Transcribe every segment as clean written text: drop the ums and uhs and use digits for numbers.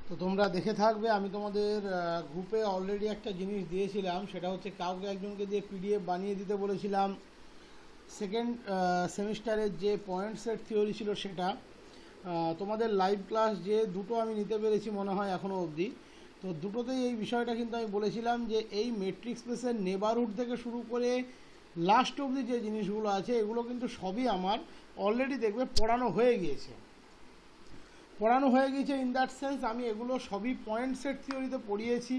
তো তোমরা দেখে থাকবে, আমি তোমাদের গ্রুপে অলরেডি একটা জিনিস দিয়েছিলাম, সেটা হচ্ছে কাউকে একজনকে দিয়ে পিডিএফ বানিয়ে দিতে বলেছিলাম। সেকেন্ড সেমিস্টারের যে পয়েন্ট সেট থিওরি ছিল সেটা তোমাদের লাইভ ক্লাস যে দুটো আমি নিতে পেরেছি মনে হয় এখনও অবধি। তো দুটোতেই এই বিষয়টা কিন্তু আমি বলেছিলাম যে এই মেট্রিক স্পেসের নেবারহুড থেকে শুরু করে লাস্ট অবধি যে জিনিসগুলো আছে এগুলো কিন্তু সবই আমার অলরেডি দেখবে পড়ানো হয়ে গিয়েছে। ইন দ্যাট সেন্স আমি এগুলো সবই পয়েন্ট সেট থিওরিতে পড়িয়েছি।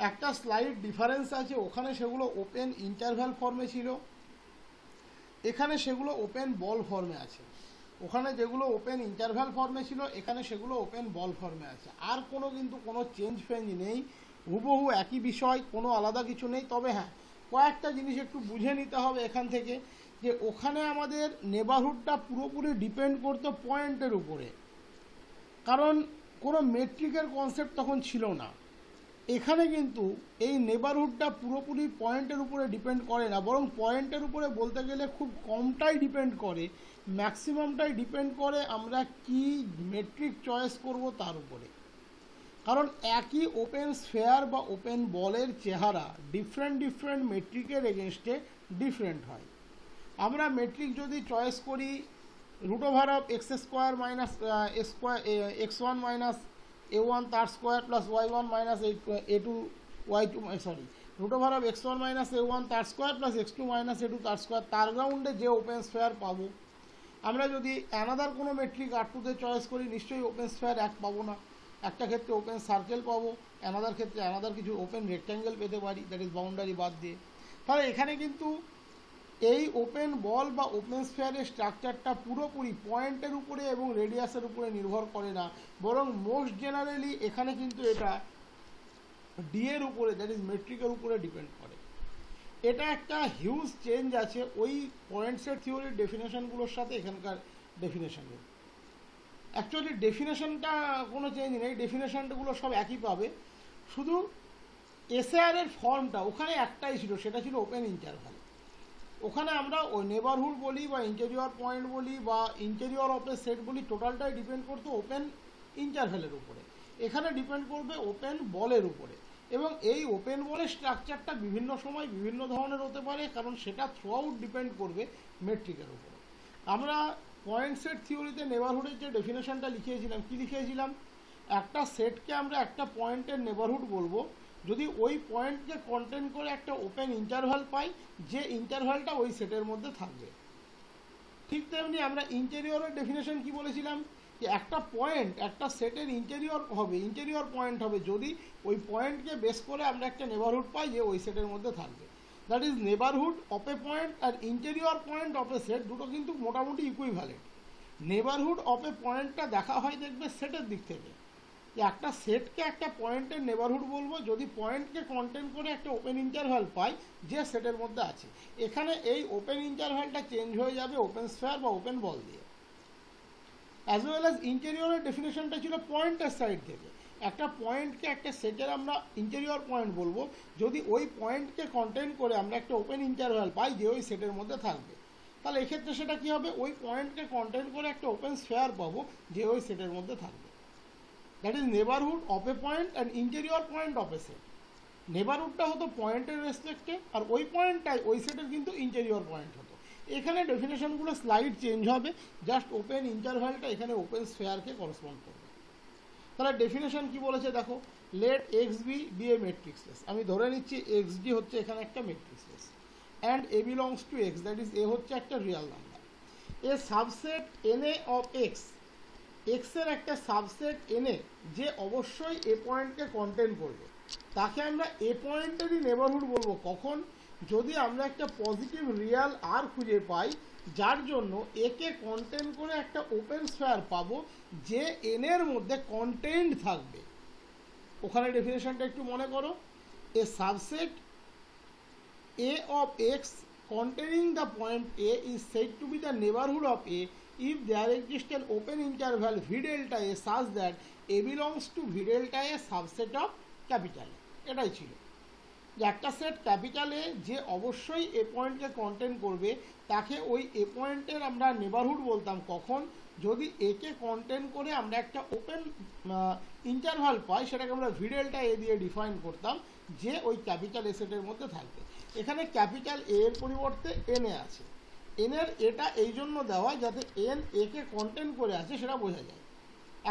একটা স্লাইড ডিফারেন্স আছে, ওখানে সেগুলো ওপেন ইন্টারভ্যাল ফর্মে ছিল, এখানে সেগুলো ওপেন বল ফর্মে আছে। ওখানে যেগুলো ওপেন ইন্টারভ্যাল ফর্মে ছিল এখানে সেগুলো ওপেন বল ফর্মে আছে। আর কোনো চেঞ্জ ফেঞ্জ নেই, হুবহু একই বিষয়, কোনো আলাদা কিছু নেই। তবে হ্যাঁ, কয়েকটা জিনিস একটু বুঝে নিতে হবে এখান থেকে, যে ওখানে আমাদের নেবারহুডটা পুরোপুরি ডিপেন্ড করতো পয়েন্টের উপরে, কারণ কোনো মেট্রিকের কনসেপ্ট তখন ছিল না। এখানে কিন্তু এই নেবারহুডটা পুরোপুরি পয়েন্টের উপরে ডিপেন্ড করে না, বরং পয়েন্টের উপরে বলতে গেলে খুব কমটাই ডিপেন্ড করে, ম্যাক্সিমামটাই ডিপেন্ড করে আমরা কি মেট্রিক চয়েস করব তার উপরে। কারণ একই ওপেন স্ফেয়ার বা ওপেন বলের চেহারা ডিফারেন্ট মেট্রিকের এগেনস্টে ডিফারেন্ট হয়। আমরা মেট্রিক যদি চয়েস করি √of x square minus x1 minus a1 তার square plus y1 minus a2 y2 sorry √of x1 minus a1 তার square plus x2 minus a2 তার স্কোয়ার, তার গ্রাউন্ডে যে ওপেন স্ফেয়ার পাবো। আমরা যদি অ্যানাদার কোনো মেট্রিক R2তে চয়েস করি নিশ্চয়ই ওপেন স্ফেয়ার এক পাবো না, একটা ক্ষেত্রে ওপেন সার্কেল পাবো, অ্যানাদার ক্ষেত্রে অ্যানাদার কিছু ওপেন রেক্ট্যাঙ্গেল পেতে পারি, দ্যাট ইজ বাউন্ডারি বাদ দিয়ে। তাহলে এখানে কিন্তু এই ওপেন বল বা ওপেন স্ফেয়ারের স্ট্রাকচারটা পুরোপুরি পয়েন্টের উপরে এবং রেডিয়াসের উপরে নির্ভর করে না, বরং মোস্ট জেনারেলি এখানে কিন্তু এটা ডি এর উপরে, দ্যাট ইজ মেট্রিকের উপরে ডিপেন্ড করে। এটা একটা হিউজ চেঞ্জ আছে ওই পয়েন্ট সেট থিওরির ডেফিনেশনগুলোর সাথে এখানকার ডেফিনেশনের। অ্যাকচুয়ালি ডেফিনেশনটা কোনো চেঞ্জ নেই, ডেফিনেশনগুলো সব একই পাবে, শুধু এসএআর এর ফর্মটা ওখানে একটাই ছিল, সেটা ছিল ওপেন ইন্টারভ্যাল। ওখানে আমরা ওই নেবারহুড বলি বা ইন্টেরিয়র পয়েন্ট বলি বা ইন্টেরিয়র অফ এ সেট বলি, টোটালটাই ডিপেন্ড করতো ওপেন ইন্টারভ্যালের উপরে। এখানে ডিপেন্ড করবে ওপেন বলের উপরে, এবং এই ওপেন বলের স্ট্রাকচারটা বিভিন্ন সময় বিভিন্ন ধরনের হতে পারে, কারণ সেটা থ্রু আউট ডিপেন্ড করবে মেট্রিকের উপরে। আমরা পয়েন্ট সেট থিওরিতে নেবারহুডের যে ডেফিনেশনটা লিখিয়েছিলাম, কি লিখিয়েছিলাম, একটা সেটকে আমরা একটা পয়েন্টের নেবারহুড বলবো যদি ওই পয়েন্টকে কন্টেন করে একটা ওপেন ইন্টারভ্যাল পাই, যে ইন্টারভ্যালটা ওই সেটের মধ্যে থাকবে। ঠিক তেমনি আমরা ইন্টেরিয়রের ডেফিনেশন কি বলেছিলাম, যে একটা পয়েন্ট একটা সেটের ইন্টেরিয়র পয়েন্ট হবে যদি ওই পয়েন্টকে বেস করে আমরা একটা নেবারহুড পাই যে ওই সেটের মধ্যে থাকবে। That is neighbourhood of a point আর interior point of a set, দুটো কিন্তু মোটামুটি ইকুইভ্যালেন্ট। নেবারহুড অফ এ পয়েন্টটা দেখা হয় দেখবে সেটের দিক থেকে, একটা সেটকে একটা পয়েন্টের নেবারহুড বলবো যদি পয়েন্টকে কন্টেন করে একটা ওপেন ইন্টারভ্যাল পাই যে সেটের মধ্যে আছে। এখানে এই ওপেন ইন্টারভ্যালটা চেঞ্জ হয়ে যাবে ওপেন স্ফেয়ার বা ওপেন বল দিয়ে। অ্যাজ ওয়েল অ্যাজ ইন্টেরিয়রের ডেফিনেশনটা ছিল পয়েন্টের সাইড থেকে, একটা পয়েন্টকে একটা সেটের আমরা ইন্টেরিয়র পয়েন্ট বলবো যদি ওই পয়েন্টকে কন্টেন করে আমরা একটা ওপেন ইন্টারভ্যাল পাই যে ওই সেটের মধ্যে থাকবে। তাহলে এক্ষেত্রে সেটা কী হবে, ওই পয়েন্টকে কন্টেন করে একটা ওপেন স্ফেয়ার পাবো যে ওই সেটের মধ্যে থাকবে। That is neighbourhood of a point and interior point of a set. নেবারহুডটা হতো পয়েন্টের রেসপেক্টে, আর ওই পয়েন্টটাই ওই সেটের কিন্তু ইন্টেরিয়র পয়েন্ট হতো। এখানে ডেফিনেশনগুলো স্লাইড চেঞ্জ হবে, জাস্ট ওপেন ইন্টারভ্যালটা এখানে ওপেন স্ফেয়ারকে করসপন্ড করবে। তাহলে ডেফিনেশন কি বলেছে দেখো, let x B A metric space. আমি ধরে নিচ্ছি এক্স ডি হচ্ছে এখানে একটা metric space, and a belongs two x, that is a হচ্ছে একটা Real number. A subset N A of x, এক্সের একটা সাবসেট এনে যে অবশ্যই এ পয়েন্টকে কন্টেন করবে, তাকে আমরা এ পয়েন্টেরই নেবারহুড বলবো। কখন, যদি আমরা একটা পজিটিভ রিয়াল আর খুঁজে পাই যার জন্য একে কন্টেন করে একটা ওপেন স্ফেয়ার পাবো যে এন এর মধ্যে কন্টেন্ট থাকবে। ওখানে ডেফিনেশনটা একটু মনে করো, a subset A of X containing the point A is said to be the neighborhood of A if there exists an open interval V delta A such that A belongs to V delta A subset of capital A. এটাই ছিল যে একটা set capital A যে অবশ্যই এ পয়েন্টকে contain করবে তাকে ওই এ পয়েন্টের আমরা নেবারহুড বলতাম। কখন, যদি একে কন্টেন করে আমরা একটা ওপেন ইন্টারভাল পাই, সেটাকে আমরা ভি ডেল্টা এ দিয়ে ডিফাইন করতাম, যে ওই ক্যাপিটাল এ সেটের মধ্যে থাকবে। এখানে ক্যাপিটাল এ এর পরিবর্তে এন এ আছে। এন এর এটা এই জন্য দেওয়া যাতে এন একে কন্টেন করে আছে সেটা বোঝা যায়।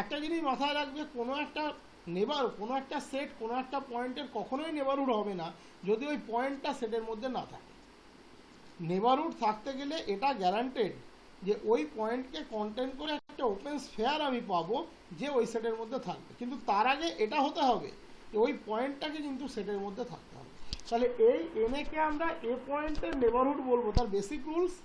একটা জিনিস মাথায় রাখবে, কোনো একটা কোনো একটা সেট কোনো একটা পয়েন্টের কখনোই নেবারহুড হবে না যদি ওই পয়েন্টটা সেটের মধ্যে না থাকে। নেবারহুড থাকতে গেলে এটা গ্যারান্টেড যে ওই পয়েন্টকে কন্টেন করে একটা ওপেন স্ফেয়ার আমি পাবো যে ওই সেটের মধ্যে থাকবে, কিন্তু তার আগে এটা হতে হবে যে ওই পয়েন্টটাকে কিন্তু সেটের মধ্যে থাকতে হবে। তাহলে এই এনএকে আমরা এ পয়েন্টের নেবারহুড বলবো, তার বেসিক রুলস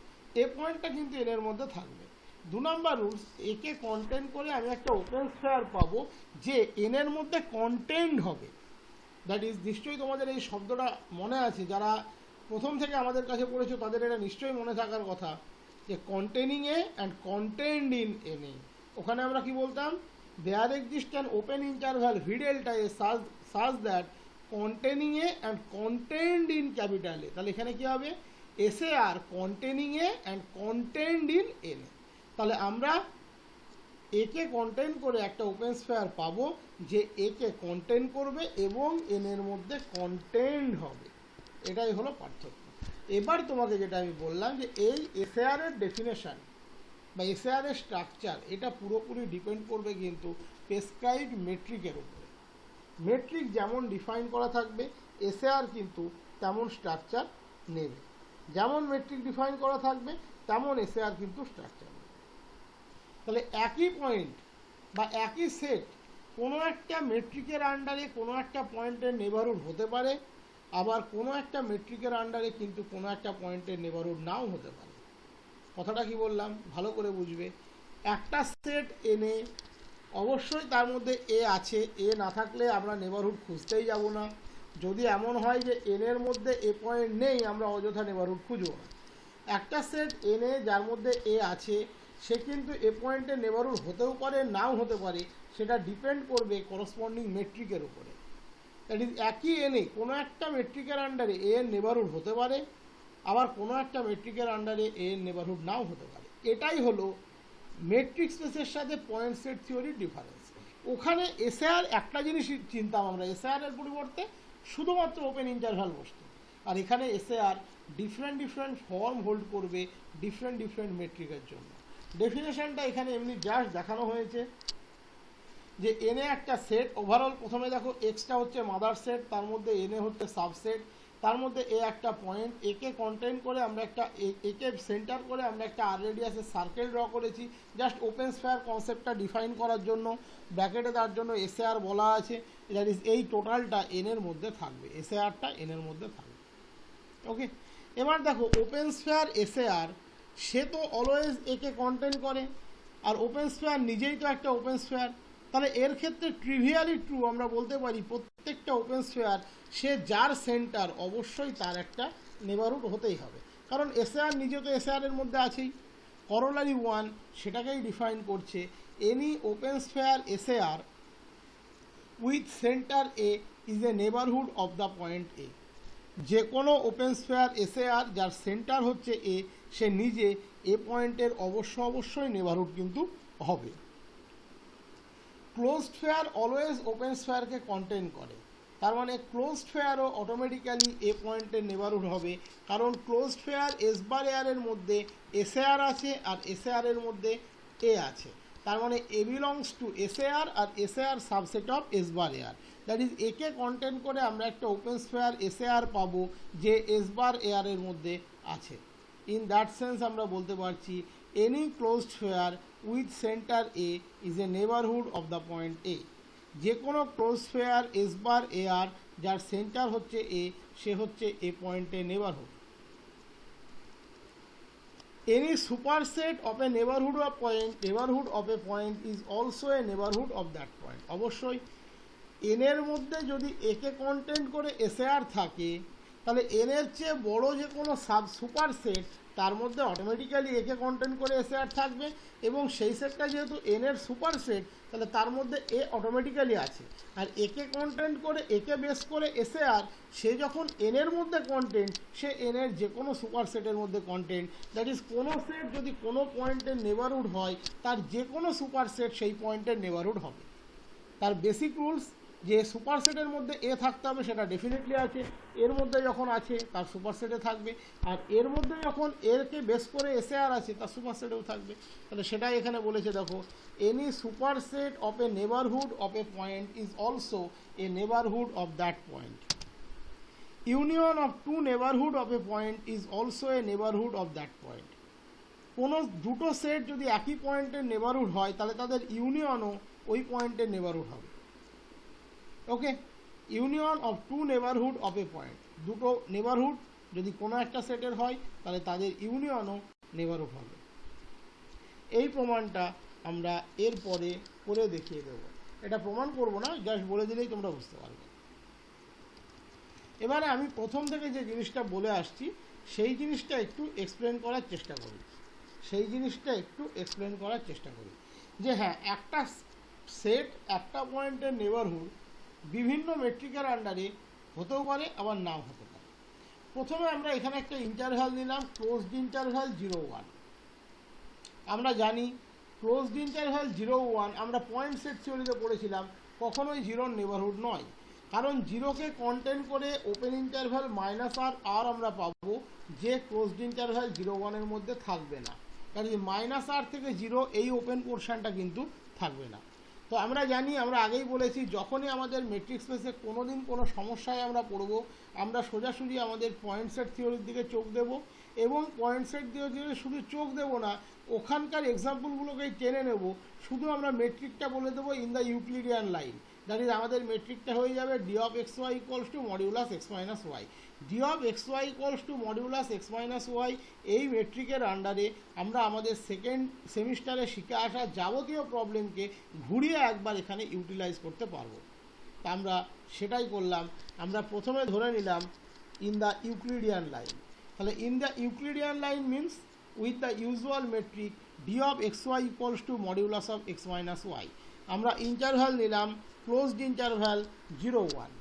এ পয়েন্টটা কিন্তু এন এর মধ্যে থাকবে। 2 নম্বর রুলস, একে কন্টেন করে আমি একটা ওপেন স্ফেয়ার পাবো যে এন এর মধ্যে কন্টেন্ট হবে। দ্যাট ইজ, নিশ্চয়ই তোমাদের এই শব্দটা মনে আছে, যারা প্রথম থেকে আমাদের কাছে পড়েছো তাদের এটা নিশ্চয়ই মনে থাকার কথা, যে containing A and contained in N A. ওখানে আমরা কি বলতাম, there exist an open interval V delta A such that containing A and contained in capital A. তাহলে এখানে কি হবে, S A r containing A and contained in N A. তাহলে আমরা একে কন্টেন্ট করে একটা ওপেন স্ফেয়ার পাবো যে একে কন্টেন্ট করবে এবং এন এর মধ্যে কন্টেন্ট হবে। এটাই হলো পার্থক্য। এবার তোমাকে যেটা আমি বললাম যে এই এসএআর এর ডেফিনেশন বা এসএআর এর স্ট্রাকচার, এটা পুরোপুরি ডিপেন্ড করবে কিন্তু প্রেসক্রাইবড মেট্রিকের উপরে। মেট্রিক যেমন ডিফাইন করা থাকবে, এসএআর কিন্তু তেমন স্ট্রাকচার নেবে। যেমন মেট্রিক ডিফাইন করা থাকবে তেমন এসএআর কিন্তু স্ট্রাকচার নেবে। তাহলে একই পয়েন্ট বা একই সেট কোনো একটা মেট্রিকের আন্ডারে কোনো একটা পয়েন্টের নেবারহুড হতে পারে, আবার কোনো একটা মেট্রিকের আন্ডারে কিন্তু কোনো একটা পয়েন্টের নেবারহুড নাও হতে পারে। কথাটা কি বললাম ভালো করে বুঝবে। একটা সেট এনে অবশ্যই তার মধ্যে এ আছে, এ না থাকলে আমরা নেবারহুড খুঁজতেই যাব না। যদি এমন হয় যে এন এর মধ্যে এ পয়েন্ট নেই, আমরা অযথা নেবারহুড খুঁজব না। একটা সেট এনে যার মধ্যে এ আছে, সে কিন্তু এ পয়েন্টের নেবারহুড হতেও পারে নাও হতে পারে, সেটা ডিপেন্ড করবে করসপন্ডিং মেট্রিকের উপরে। দ্যাট ইজ, একই এনে কোনো একটা মেট্রিকের আন্ডারে এ এর নেবারহুড হতে পারে, আবার কোনো একটা মেট্রিকের আন্ডারে এ এর নেবারহুড নাও হতে পারে। এটাই হলো মেট্রিক স্পেসের সাথে পয়েন্ট সেট থিওরির ডিফারেন্স। ওখানে এসএআর একটা জিনিস চিনতাম আমরা, এসএআর এর পরিবর্তে শুধুমাত্র ওপেন ইন্টারভ্যাল বসতো, আর এখানে এসএআর ডিফারেন্ট ফর্ম হোল্ড করবে ডিফারেন্ট মেট্রিকের জন্য। ডেফিনেশনটা এখানে এমনি জাস্ট দেখানো হয়েছে যে এনে একটা সেট ওভারঅল, প্রথমে দেখো এক্সটা হচ্ছে মাদার সেট, তার মধ্যে এনে হচ্ছে সাবসেট, তার মধ্যে এ একটা পয়েন্ট, একে কন্টেন্ট করে আমরা একটা একে সেন্টার করে আমরা একটা আর রেডিয়াসের সার্কেল ড্র করেছি জাস্ট ওপেন স্ফেয়ার কনসেপ্টটা ডিফাইন করার জন্য। ব্র্যাকেটে তার জন্য এসএআর বলা আছে, দ্যাট ইজ এই টোটালটা এন এর মধ্যে থাকবে, এসএআরটা এন এর মধ্যে থাকবে। ওকে, এবার দেখো ওপেন স্ফেয়ার এসএআর, সে তো অলওয়েজ একে কন্টেন্ট করে, আর ওপেন স্ফেয়ার নিজেই তো একটা ওপেন স্ফেয়ার। তাহলে এর ক্ষেত্রে ট্রিভিয়ালি ট্রু আমরা বলতে পারি প্রত্যেকটা ওপেন স্ফেয়ার সে যার সেন্টার অবশ্যই তার একটা নেবারহুড হতেই হবে, কারণ এসএআর নিজে তো এসএআর এর মধ্যে আছেই। করোলারি 1 সেটাকেই ডিফাইন করছে, any open sphere S A R with centre A is a neighbourhood of the point A. যে কোনো ওপেন স্ফেয়ার এসএআর যার সেন্টার হচ্ছে এ, সে নিজে এ পয়েন্টের অবশ্যই নেবারহুড কিন্তু হবে। ক্লোজড স্ফেয়ার অলওয়েজ ওপেন স্ফেয়ারকে কন্টেন করে, তার মানে ক্লোজড স্ফেয়ারও অটোমেটিক্যালি এ পয়েন্টের নেবারহুড হবে, কারণ closed sphere S bar AR এর মধ্যে এসএআর আছে আর এসএআর এর মধ্যে এ আছে, তার মানে এ বিলংস টু এসএআর আর S A R subset of S bar A R. That is, একে কন্টেন করে আমরা একটা ওপেন স্ফেয়ার এসএআর পাবো যে এস বার এআর এর মধ্যে আছে। ইন দ্যাট সেন্স আমরা বলতে পারছি any closed sphere with centre A is a neighbourhood of the point A. যে কোনো close sphere S bar A R যার সেন্টার হচ্ছে এ, সে হচ্ছে এ পয়েন্টের neighbourhood. Any superset of a neighborhood of a point is also a neighborhood of that point. অবশ্যই N এর মধ্যে যদি একে কন্টেন্ট করে এসএআর থাকে, তাহলে এন এর চেয়ে বড় যে কোনো সুপারসেট তার মধ্যে অটোমেটিক্যালি একে কন্টেন্ট করে এসে আর থাকবে, এবং সেই সেটটা যেহেতু এন এর সুপার সেট, তাহলে তার মধ্যে এ অটোমেটিক্যালি আছে। আর একে কন্টেন্ট করে, একে বেস করে এসে আর সে যখন এন এর মধ্যে কন্টেন্ট, সে এন এর যে কোনো সুপার সেটের মধ্যে কন্টেন্ট, দ্যাট ইজ কোনো সেট যদি কোনো পয়েন্টের নেবারহুড হয়, তার যে কোনো সুপার সেট সেই পয়েন্টের নেবারহুড হবে। তার বেসিক রুলস যে সুপার সেটের মধ্যে এ থাকতে হবে, সেটা ডেফিনেটলি আছে। এর মধ্যে যখন আছে তার সুপার সেটে থাকবে, আর এর মধ্যে যখন এরকে বেস করে এসে আর আছে তার সুপার সেটেও থাকবে। তাহলে সেটাই এখানে বলেছে, দেখো, any super set of a neighbourhood of a point is also a neighbourhood of that point. Union of two neighbourhood of a point is also a neighbourhood of that point. কোনো দুটো set যদি একই পয়েন্টের neighbourhood হয়, তাহলে তাদের ইউনিয়নও ওই পয়েন্টের নেবারহুড হবে। Okay, union of two neighbourhood of a point, দুটো নেবারহুড যদি কোনো একটা সেটের হয়, তাহলে তাদের ইউনিয়নও নেবারহুড হবে। এই প্রমাণটা আমরা এরপরে করে দেখিয়ে দেব। এটা প্রমাণ করব না, জাস্ট বলে দিলেই তোমরা বুঝতে পারবে। এবারে আমি প্রথম থেকে যে জিনিসটা বলে আসছি, সেই জিনিসটা একটু এক্সপ্লেন করার চেষ্টা করি। যে হ্যাঁ, একটা সেট, একটা পয়েন্টের নেবারহুড বিভিন্ন মেট্রিকের আন্ডারে হতেও পারে, আবার নাও হতে পারে। প্রথমে আমরা এখানে একটা ইন্টারভ্যাল নিলাম, ক্লোজড ইন্টারভ্যাল 0-1। আমরা জানি ক্লোজড ইন্টারভ্যাল 0-1 আমরা পয়েন্ট সেট থিওরিতে পড়েছিলাম, কখনোই জিরোর নেবারহুড নয়। কারণ জিরোকে কন্টেন্ট করে ওপেন ইন্টারভ্যাল -r আর আমরা পাবো, যে ক্লোজড ইন্টারভ্যাল 0-1 মধ্যে থাকবে না। কারণ -r থেকে 0 এই ওপেন পোর্শনটা কিন্তু থাকবে না। তো আমরা জানি, আমরা আগেই বলেছি, যখনই আমাদের মেট্রিক স্পেসে কোনোদিন কোনো সমস্যায় আমরা পড়বো, আমরা সোজাসুজি আমাদের পয়েন্ট সেট থিওরির দিকে চোখ দেব, এবং পয়েন্ট সেট দিয়ে শুধু চোখ দেব না, ওখানকার এক্সাম্পলগুলোকেই টেনে নেব। শুধু আমরা মেট্রিকটা বলে দেবো in the Euclidean line, that is আমাদের মেট্রিকটা হয়ে যাবে d of x y equals to modulus x minus y. D of x y equals to modulus x minus y, এই মেট্রিকের আন্ডারে আমরা আমাদের সেকেন্ড সেমিস্টারে শিখে আসা যাবতীয় প্রবলেমকে ঘুরিয়ে একবার এখানে ইউটিলাইজ করতে পারবো। তা আমরা সেটাই করলাম। আমরা প্রথমে ধরে নিলাম ইন দ্য ইউক্লিডিয়ান লাইন। তাহলে in the Euclidean line means with the usual metric d of x y equals to modulus of x minus y. আমরা ইন্টারভ্যাল নিলাম ক্লোজড ইন্টারভ্যাল 0-1।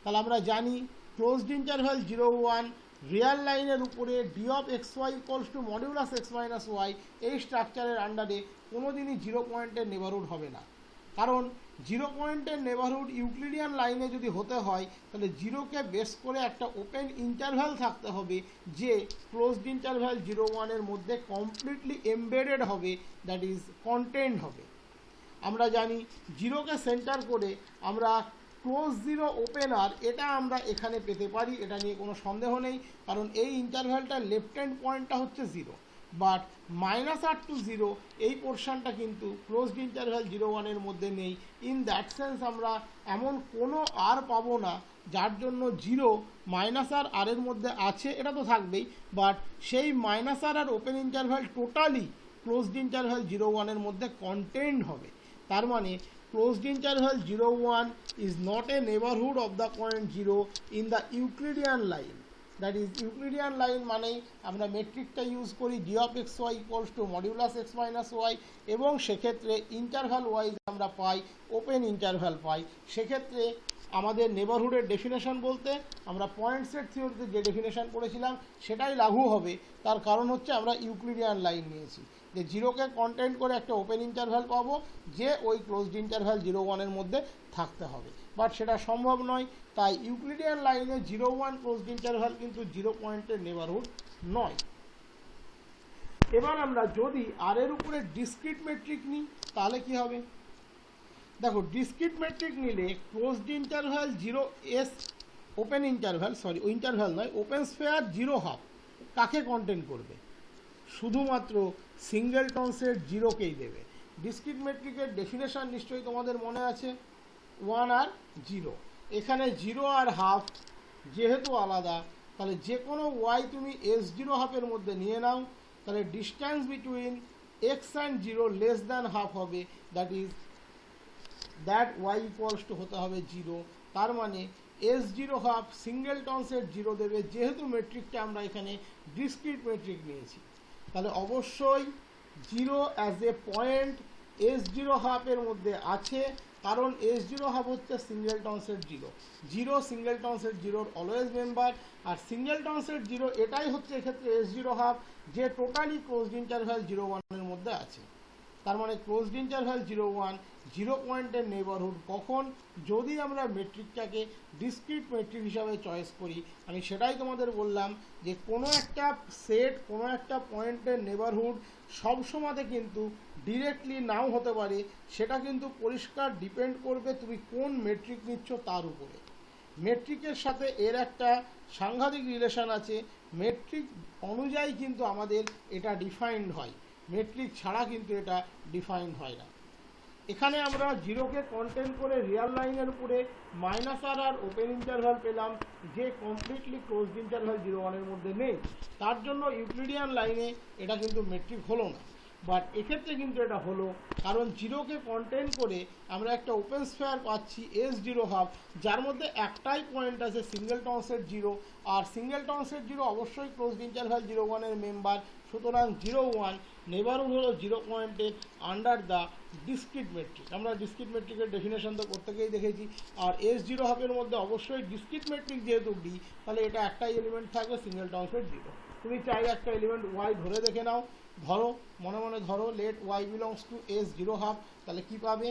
তাহলে আমরা জানি ক্লোজড ইন্টারভ্যাল 0-1 রিয়াল লাইনের উপরে d of x y equals to modulus x minus y, এই স্ট্রাকচারের আন্ডারে কোনোদিনই 0 পয়েন্টের নেবারহুড হবে না। কারণ 0 পয়েন্টের নেবারহুড ইউক্লিডিয়ান লাইনে যদি হতে হয়, তাহলে 0কে বেস করে একটা ওপেন ইন্টারভ্যাল থাকতে হবে, যে ক্লোজড ইন্টারভ্যাল 0-1 মধ্যে কমপ্লিটলি এমবেডেড হবে, দ্যাট ইজ কন্টেন্ট হবে। আমরা জানি 0কে সেন্টার করে আমরা ক্লোজ 0 ওপেন আর, এটা আমরা এখানে পেতে পারি, এটা নিয়ে কোনো সন্দেহ নেই। কারণ এই ইন্টারভ্যালটার লেফট হ্যান্ড পয়েন্টটা হচ্ছে 0, বাট -r টু 0 এই পোর্শনটা কিন্তু ক্লোজড ইন্টারভ্যাল 0-1 মধ্যে নেই। ইন দ্যাট সেন্স আমরা এমন কোনো আর পাবো না যার জন্য 0 -r এর মধ্যে আছে, এটা তো থাকবেই, বাট সেই -r r open interval totally closed interval 0-1 মধ্যে কন্টেন্ট হবে। তার মানে closed interval 0-1 is not a neighborhood of the point 0 in the Euclidean line. That is Euclidean line মানে আমরা মেট্রিকটা ইউজ করি d of x y equals to modulus x minus y, এবং সেক্ষেত্রে ইন্টারভ্যাল ওয়াইজ আমরা পাই ওপেন ইন্টারভ্যাল পাই। সেক্ষেত্রে আমাদের নেবারহুডের definition বলতে আমরা পয়েন্ট সেট থিওরিতে যে ডেফিনেশন পড়েছিলাম সেটাই লাগু হবে। তার কারণ হচ্ছে আমরা ইউক্লিডিয়ান লাইন নিয়েছি, যে 0কে কন্টেন্ট করে একটা ওপেন ইন্টারভ্যাল পাবো, যে ওই ক্লোজড ইন্টারভ্যাল 0-1 মধ্যে থাকতে হবে, বাট সেটা সম্ভব নয়। তাই ইউক্লিডিয়ান লাইনে 0-1 ক্লোজড ইন্টারভ্যাল কিন্তু 0 পয়েন্টের নেবারহুড নয়। এবার আমরা যদি আর এর উপরে ডিসক্রিট মেট্রিক নিই, তাহলে কি হবে? দেখো, ডিসক্রিট মেট্রিক নিলে closed interval 0s open interval, interval নয়, ওপেন স্ফেয়ার 0½ কাকে কন্টেন্ট করবে? শুধুমাত্র সিঙ্গেলটন সেট 0কেই দেবে। ডিসক্রিট মেট্রিকের ডেফিনেশন নিশ্চয়ই তোমাদের মনে আছে, 1 আর 0। এখানে 0 আর ½ যেহেতু আলাদা, তাহলে যে কোনো ওয়াই তুমি s0½ মধ্যে নিয়ে নাও, তাহলে distance between x and 0 less than ½ হবে, that is that y equals to হতে হবে 0। তার মানে S zero half singleton set zero দেবে, যেহেতু মেট্রিকটা আমরা এখানে ডিসক্রিট মেট্রিক নিয়েছি। তাহলে অবশ্যই zero as a point S zero হাফের মধ্যে আছে, কারণ এস জিরো হাফ হচ্ছে singleton set zero. Zero singleton set জিরোর অলওয়েজ মেম্বার, আর সিঙ্গেলটন সেট জিরো এটাই হচ্ছে এক্ষেত্রে এস জিরো হাফ, যে টোটালি ক্লোজড ইন্টারভ্যাল জিরো ওয়ানের মধ্যে আছে। তার মানে closed interval zero one, zero পয়েন্টের নেবারহুড কখন, যদি আমরা মেট্রিকটাকে ডিসক্রিট মেট্রিক হিসাবে চয়েস করি। আমি সেটাই তোমাদের বললাম যে কোনো একটা সেট, কোনো একটা পয়েন্টের নেবারহুড সবসময়তে কিন্তু ডিরেক্টলি নাও হতে পারে, সেটা কিন্তু পরিষ্কার ডিপেন্ড করবে তুমি কোন মেট্রিক নিচ্ছ তার উপরে। মেট্রিকের সাথে এর একটা সাংঘাতিক রিলেশন আছে, মেট্রিক অনুযায়ী কিন্তু আমাদের এটা ডিফাইন্ড হয়, মেট্রিক ছাড়া কিন্তু এটা ডিফাইন্ড হয় না। এখানে আমরা জিরোকে কন্টেন্ট করে রিয়াল লাইনের উপরে মাইনাস আর ওপেন ইন্টারভ্যাল পেলাম, যে কমপ্লিটলি ক্লোজড ইন্টারভ্যাল জিরো ওয়ানের মধ্যে নেই, তার জন্য ইউক্লিডিয়ান লাইনে এটা কিন্তু মেট্রিক হলো না। বাট এক্ষেত্রে কিন্তু এটা হলো, কারণ জিরোকে কন্টেন্ট করে আমরা একটা ওপেন স্ফেয়ার পাচ্ছি এস জিরো হাফ, যার মধ্যে একটাই পয়েন্ট আছে সিঙ্গেলটন সেট জিরো, আর সিঙ্গেলটন সেট জিরো অবশ্যই ক্লোজড ইন্টারভ্যাল জিরো ওয়ানের মেম্বার। সুতরাং জিরো ওয়ান নেবারহুড হলো জিরো পয়েন্টের আন্ডার দ্য ডিসক্রিট মেট্রিক। আমরা ডিসক্রিট মেট্রিকের ডেফিনেশন তো প্রত্যেকেই দেখেছি, আর এস জিরো হাফের মধ্যে অবশ্যই ডিসক্রিট মেট্রিক যেহেতু ডি, তাহলে এটা একটাই এলিমেন্ট থাকবে সিঙ্গেলটন সেট জিরো। তুমি চাইলে একটা এলিমেন্ট ওয়াই ধরে দেখে নাও, ধরো মনে মনে ধরো let Y belongs to S zero half, তাহলে কি পাবে,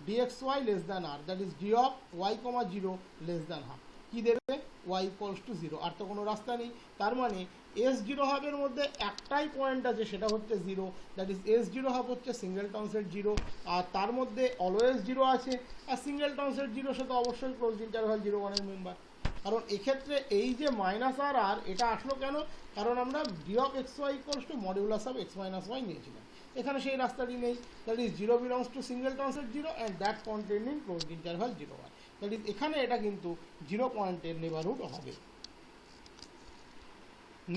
D X Y less than r, that is D of Y comma zero less than half. কী দেবে, ওয়াই ইকুয়ালস টু জিরো, আর তো কোনো রাস্তা নেই। তার মানে এস জিরো হাফের মধ্যে একটাই পয়েন্ট আছে, সেটা হচ্ছে zero, that is S zero half হচ্ছে সিঙ্গেলটন সেট জিরো, আর তার মধ্যে অলওয়েজ জিরো আছে, আর সিঙ্গেলটন সেট জিরোর সাথে অবশ্যই ক্লোজ ইন্টারভ্যাল জিরো ওয়ানের মেম্বার। কারণ এক্ষেত্রে এই যে মাইনাস আর আর এটা আসলো কেন, কারণ আমরা d of x y equals to modulus of x minus y নিয়েছিলাম, এখানে সেই রাস্তাটি নেই। That is zero belongs to singleton set zero and that contained in closed interval zero one, that is এখানে এটা কিন্তু জিরো পয়েন্টের নেবারহুড হবে।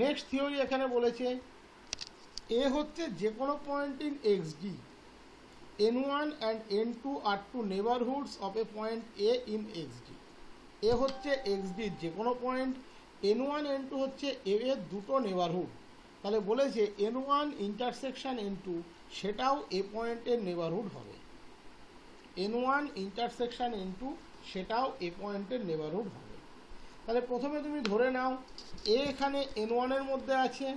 নেক্সট থিওরি এখানে বলেছে এ হচ্ছে যে কোনো point in x D, n1 and n2 are two neighborhoods of a point a in xd। এ হচ্ছে xd যে কোনো পয়েন্ট, n1 n2 হচ্ছে a এর দুটো নেবারহুড। তাহলে বলেছে n1 ইন্টারসেকশন n2 সেটাও এ পয়েন্টের নেবারহুড হবে, n1 ইন্টারসেকশন n2 সেটাও এ পয়েন্টের নেবারহুড হবে। তাহলে প্রথমে তুমি ধরে নাও এ এখানে n1 এর মধ্যে আছে,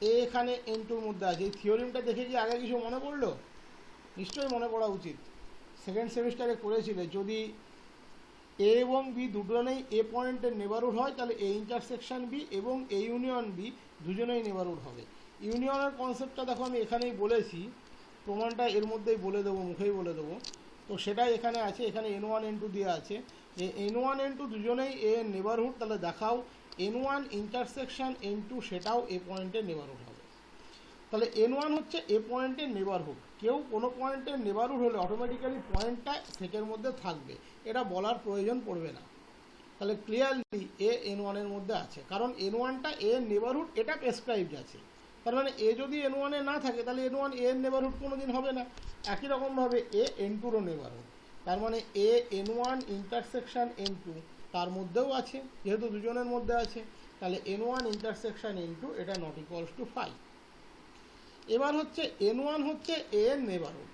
এ এখানে n2 এর মধ্যে আছে। এই থিওরিমটা দেখে কি আগে কিছু মনে পড়লো? নিশ্চয়ই মনে পড়া উচিত, সেকেন্ড সেমিস্টারে করেছিলে। যদি এ এবং বি দুজনেই এ পয়েন্টের নেবারহুড হয়, তাহলে এ ইন্টারসেকশন বি এবং এ ইউনিয়ন বি দুজনেই নেবারহুড হবে। ইউনিয়নের কনসেপ্টটা দেখো আমি এখানেই বলেছি, প্রমাণটা এর মধ্যেই বলে দেবো, মুখেই বলে দেবো। তো সেটাই এখানে আছে, এখানে n1 n2 দিয়ে আছে যে n1 n2 দুজনেই এ নেবারহুড। তাহলে দেখাও n1 ইন্টারসেকশন n2 সেটাও এ পয়েন্টের নেবারহুড হবে। তাহলে n1 হচ্ছে এ পয়েন্টের নেবারহুড, কেউ কোনো পয়েন্টের নেবারহুড হলে অটোমেটিক্যালি পয়েন্টটা সেটের মধ্যে থাকবে, এটা বলার প্রয়োজন পড়বে না। তাহলে ক্লিয়ারলি এ n1 এর মধ্যে আছে, কারণ n1টা এ নেবারহুড এটা প্রেসক্রাইবড আছে। তার মানে এ যদি n1 এ না থাকে তাহলে n1 এ এর নেবারহুড কোনো দিন হবে না। একই রকমভাবে এ n2রও নেবারহুড, তার মানে এ n1 ইন্টারসেকশন n2 তার মধ্যেও আছে, যেহেতু দুজনের মধ্যে আছে, তাহলে n1 ইন্টারসেকশন n2 এটা নট ইকুয়ালস টু 5। এবার হচ্ছে n1 হচ্ছে এ এর নেবারহুড।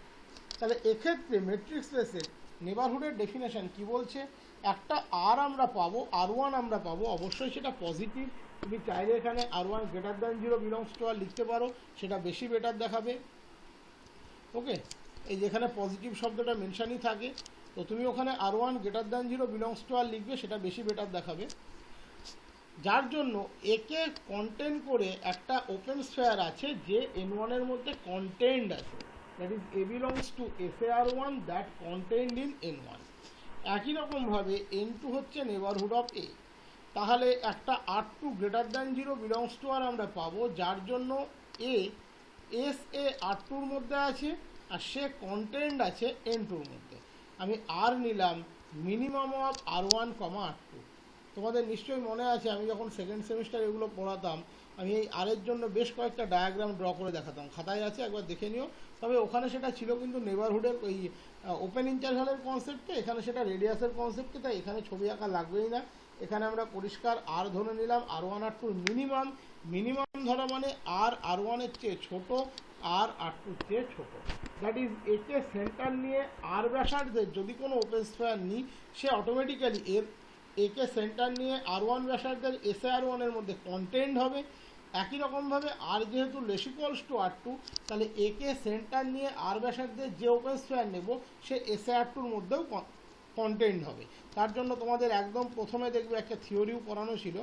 তাহলে এক্ষেত্রে ম্যাট্রিক্স স্পেসের নেবারহুডের ডেফিনেশন কি বলছে, একটা আর আমরা পাবো, r1 আমরা পাবো, অবশ্যই সেটা পজিটিভ। তুমি চাইলে এখানে r1 greater than 0 belongs to R লিখতে পারো, সেটা বেশি বেটার দেখাবে। ওকে, এই যেখানে পজিটিভ শব্দটা মেনশনই থাকে, তো তুমি ওখানে r1 greater than 0 belongs to R লিখবে, সেটা বেশি বেটার দেখাবে। যার জন্য একে কন্টেন্ট করে একটা ওপেন স্ফেয়ার আছে যে n1 এর মধ্যে কন্টেন্ট আছে, that is a belongs two FAR1 that contained in n1। একই রকমভাবে n2 হচ্ছে নেবারহুড অফ এ, তাহলে একটা r2 greater than 0 belongs to R আমরা পাবো, যার জন্য এ এস এ r2-র মধ্যে আছে আর সে কন্টেন্ট আছে n2-র মধ্যে। আমি আর নিলাম মিনিমাম অফ r1, r2। তোমাদের নিশ্চয়ই মনে আছে আমি যখন সেকেন্ড সেমিস্টার এগুলো পড়াতাম আমি এই আর এর জন্য বেশ কয়েকটা ডায়াগ্রাম ড্র করে দেখাতাম, খাতায় আছে, একবার দেখে নিও। তবে ওখানে সেটা ছিল কিন্তু নেবারহুডের ওই ওপেন ইন্টারভ্যালের কনসেপ্টে, এখানে সেটা রেডিয়াসের কনসেপ্টে, তাই এখানে ছবি আঁকা লাগবেই না। এখানে আমরা পরিষ্কার আর ধরে নিলাম, R1 R2 মিনিমাম, মিনিমাম ধরা মানে R1-এর চেয়ে ছোট, R2-র চেয়ে ছোট। দ্যাট ইজ একে সেন্টার নিয়ে আর ব্যাসার্ধের যদি কোনো ওপেন স্ফেয়ার নিই, সে অটোমেটিক্যালি একে সেন্টার নিয়ে R1 ব্যাসার্ধের SAR1-এর মধ্যে কন্টেন্ট হবে। একই রকমভাবে আর যেহেতু লেস ইকুয়ালস টু R2, তাহলে একে সেন্টার নিয়ে আর ব্যাসার্ধের যে ওপেন স্ফেয়ার নেব সে SAR2-র মধ্যেও কন্টেন্ট হবে। তার জন্য তোমাদের একদম প্রথমে দেখবে একটা থিওরিও করানো ছিল,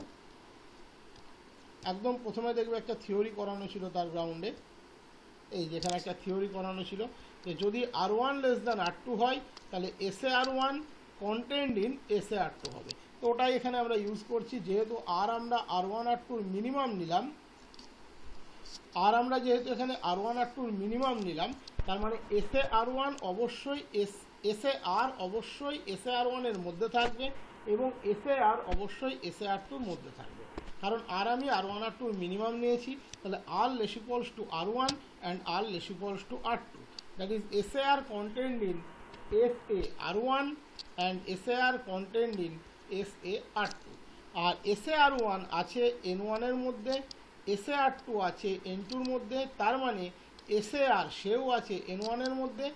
একদম প্রথমে দেখবে একটা থিওরি করানো ছিল তার গ্রাউন্ডে, এই যেখানে একটা থিওরি করানো ছিল যে যদি R1 লেস দ্যান R2 হয় তাহলে SAR1 কন্টেন্ট ইন SAR2 হবে। তো ওটাই এখানে আমরা ইউজ করছি, যেহেতু আমরা R1 R2-র মিনিমাম নিলাম, আমরা যেহেতু এখানে R1 R2-র মিনিমাম নিলাম, তার মানে SAR1 অবশ্যই অবশ্যই SAR1-এর মধ্যে থাকবে এবং SAR অবশ্যই SAR2-র মধ্যে থাকবে। কারণ আমি R1 R2-র মিনিমাম নিয়েছি, তাহলে R less equals to R1 and R less equals to R2, that is SAR contained in SAR1 and SAR contained in SAR2। আর SAR1 আছে N1-এর মধ্যে, SAR2 আছে N2-র মধ্যে, তার মানে SAR সেও আছে N1-এর মধ্যে,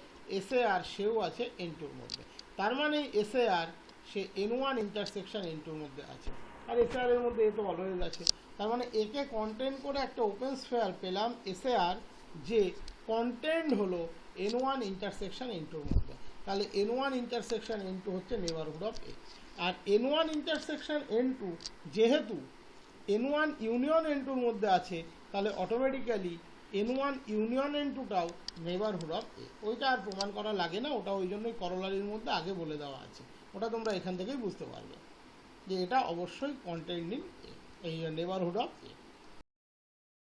SAR সেও আছে N2-র মধ্যে, তার মানে SAR সে N1 ইন্টারসেকশন N2-র মধ্যে আছে, আর SAR এর মধ্যে এ তো অলওয়েজ আছে। তার মানে একে কন্টেন্ট করে একটা ওপেন স্ফেয়ার পেলাম SAR, যে কন্টেন্ট হলো N1 ইন্টারসেকশন N2-র মধ্যে। তাহলে N1 ইন্টারসেকশন N2 হচ্ছে নেবারহুড অফ এ। আর N1 ইন্টারসেকশন N2 যেহেতু N1 ইউনিয়ন N2-র মধ্যে আছে, তাহলে অটোমেটিক্যালি N1 ইউনিয়ন N2টাও নেবারহুড অফ এ। ওইটা আর প্রমাণ করা লাগে না, ওটা ওই জন্যই করলারির মধ্যে আগে বলে দেওয়া আছে, ওটা তোমরা এখান থেকেই বুঝতে পারবে যে এটা অবশ্যই কন্টেন্ট ইন এই নেবারহুড অফ এ।